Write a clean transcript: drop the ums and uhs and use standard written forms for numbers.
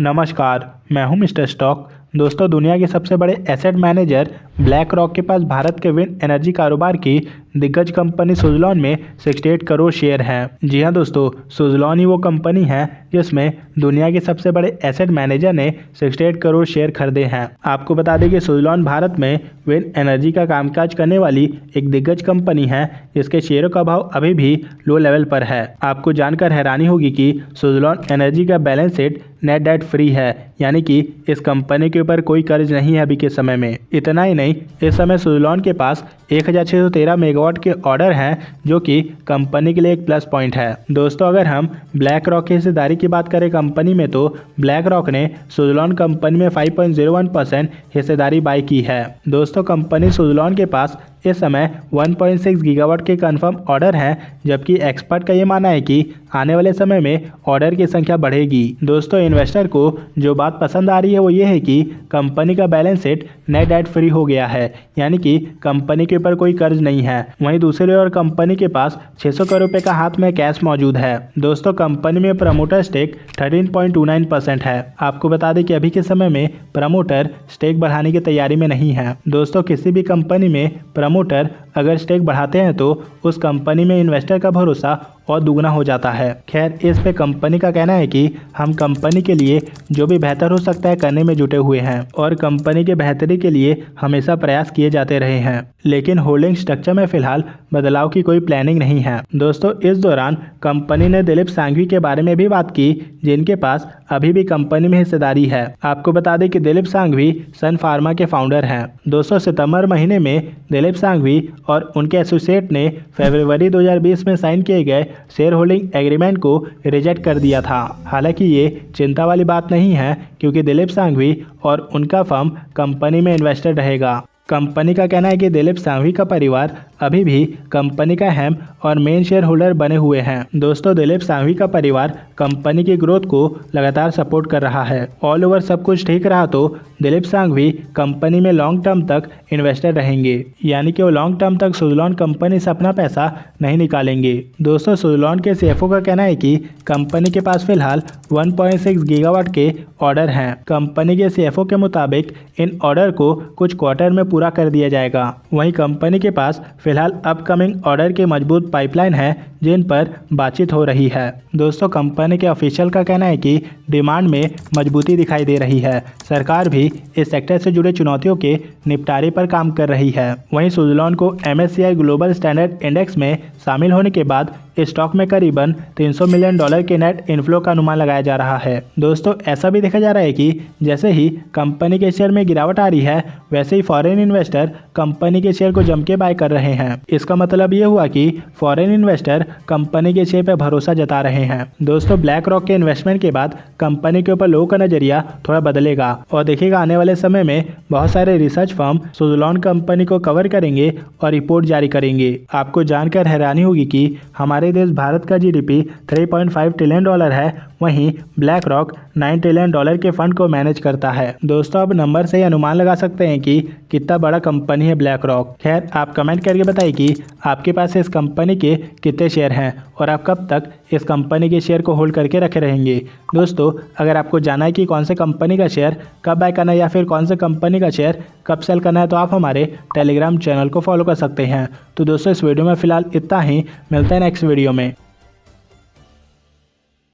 नमस्कार, मैं हूं मिस्टर स्टॉक। दोस्तों, दुनिया के सबसे बड़े एसेट मैनेजर ब्लैक रॉक के पास भारत के विंड एनर्जी कारोबार की दिग्गज कंपनी सुज़लॉन में 68 करोड़ शेयर हैं। जी हां दोस्तों, सुज़लॉन ही वो कंपनी है जिसमें दुनिया के सबसे बड़े एसेट मैनेजर ने 68 करोड़ शेयर खरीदे हैं। आपको बता दें कि सुज़लॉन भारत में विंड एनर्जी का कामकाज करने वाली एक दिग्गज कंपनी है जिसके शेयरों का भाव अभी भी लो लेवल पर है। आपको जानकर हैरानी होगी कि सुज़लॉन एनर्जी का balance sheet net debt free है, यानी कि इस कंपनी के ऊपर कोई कर्ज नहीं है अभी के समय में। इतना ही नहीं, इस समय सुज़लॉन के पास 1613 मेगावाट के ऑर्डर हैं, जो कि कंपनी के लिए एक प्लस पॉइंट है। दोस्तों, अगर हम ब्लैक रॉक की हिस्सेदारी की बात करें कंपनी में, तो ब्लैक रॉक ने सुज़लॉन कंपनी में 5.01% हिस्सेदारी बाई की है। दोस्तों, कंपनी सुज़लॉन के पास इस समय 1.6 गीगावाट के कंफर्म ऑर्डर हैं, जबकि एक्सपर्ट का ये मानना है कि आने वाले समय में ऑर्डर की संख्या बढ़ेगी। दोस्तों, इन्वेस्टर को जो बात पसंद आ रही है वो ये है कि कंपनी का balance sheet net debt free हो गया है, यानी कि कंपनी के ऊपर कोई कर्ज नहीं है। वहीं दूसरी ओर कंपनी के पास 600 करोड़ रुपए का हाथ में कैश मौजूद है। दोस्तों, कंपनी में प्रमोटर स्टेक 13.29% है। आपको बता दें कि अभी के समय में प्रमोटर स्टेक बढ़ाने की तैयारी में नहीं है। दोस्तों, किसी भी कंपनी में प्रमोटर अगर स्टेक बढ़ाते हैं तो उस कंपनी में इन्वेस्टर का भरोसा और दुगना हो जाता है। खैर, इस पे कंपनी का कहना है कि हम कंपनी के लिए जो भी बेहतर हो सकता है करने में जुटे हुए हैं और कंपनी के बेहतरी के लिए हमेशा प्रयास किए जाते रहे हैं, लेकिन होल्डिंग स्ट्रक्चर में फिलहाल बदलाव की कोई प्लानिंग नहीं है। दोस्तों, इस दौरान कंपनी ने दिलीप सांघवी के बारे में भी बात की, जिनके पास अभी भी कंपनी में हिस्सेदारी है। आपको बता दें कि दिलीप सांघवी सन फार्मा के फाउंडर हैं। दोस्तों, सितंबर महीने में दिलीप सांघवी और उनके एसोसिएट ने फरवरी 2020 में साइन किए गए शेयर होल्डिंग एग्रीमेंट को रिजेक्ट कर दिया था। हालांकि ये चिंता वाली बात नहीं है, क्योंकि दिलीप सांघवी और उनका फर्म कंपनी में इन्वेस्टर रहेगा। कंपनी का कहना है कि दिलीप सांघवी का परिवार अभी भी कंपनी का अहम और मेन शेयर होल्डर बने हुए हैं। दोस्तों, दिलीप सांघवी का परिवार कंपनी की ग्रोथ को लगातार सपोर्ट कर रहा है। ऑल ओवर सब कुछ ठीक रहा तो दिलीप सांघवी कंपनी में लॉन्ग टर्म तक इन्वेस्टर रहेंगे, यानी कि वो लॉन्ग टर्म तक सुज़लॉन कंपनी से अपना पैसा नहीं निकालेंगे। दोस्तों, सुज़लॉन के सीएफओ का कहना है कि कंपनी के पास फिलहाल 1.6 गीगावाट के ऑर्डर हैं। कंपनी के सीएफओ के मुताबिक इन ऑर्डर को कुछ क्वार्टर में पूरा कर दिया जाएगा। वहीं कंपनी के पास फिलहाल अपकमिंग ऑर्डर की मजबूत पाइपलाइन है, जिन पर बातचीत हो रही है। दोस्तों, कंपनी के ऑफिशियल का कहना है कि डिमांड में मजबूती दिखाई दे रही है। सरकार भी इस सेक्टर से जुड़े चुनौतियों के निपटारे पर काम कर रही है। वहीं सुज़लॉन को MSCI ग्लोबल स्टैंडर्ड इंडेक्स में शामिल होने के बाद स्टॉक में करीबन $300 मिलियन के नेट इनफ्लो का अनुमान लगाया जा रहा है। दोस्तों, ऐसा भी देखा जा रहा है कि जैसे ही कंपनी के शेयर में गिरावट आ रही है, वैसे ही फॉरेन इन्वेस्टर कंपनी के शेयर को जम के बाय कर रहे हैं। इसका मतलब ये हुआ कि फॉरेन इन्वेस्टर कंपनी के शेयर पर भरोसा जता रहे हैं। दोस्तों, ब्लैक रॉक के इन्वेस्टमेंट के बाद कंपनी के ऊपर लोगों का नजरिया थोड़ा बदलेगा और देखिएगा आने वाले समय में बहुत सारे रिसर्च फर्म सुज़लॉन कंपनी को कवर करेंगे और रिपोर्ट जारी करेंगे। आपको जानकर हैरानी होगी कि हमारे देश भारत का GDP 3.5 ट्रिलियन डॉलर है, वहीं ब्लैक रॉक 9 ट्रिलियन डॉलर के फंड को मैनेज करता है। दोस्तों, अब नंबर से ही अनुमान लगा सकते हैं कि कितना बड़ा कंपनी है ब्लैक रॉक। खैर, आप कमेंट करके बताइए कि आपके पास इस कंपनी के कितने शेयर हैं और आप कब तक इस कंपनी के शेयर को होल्ड करके रखे रहेंगे। दोस्तों, अगर आपको जानना है कि कौन से कंपनी का शेयर कब बाय करना है या फिर कौन से कंपनी का शेयर कब सेल करना है, तो आप हमारे टेलीग्राम चैनल को फॉलो कर सकते हैं। तो दोस्तों, इस वीडियो में फिलहाल इतना ही। मिलता है नेक्स्ट वीडियो में।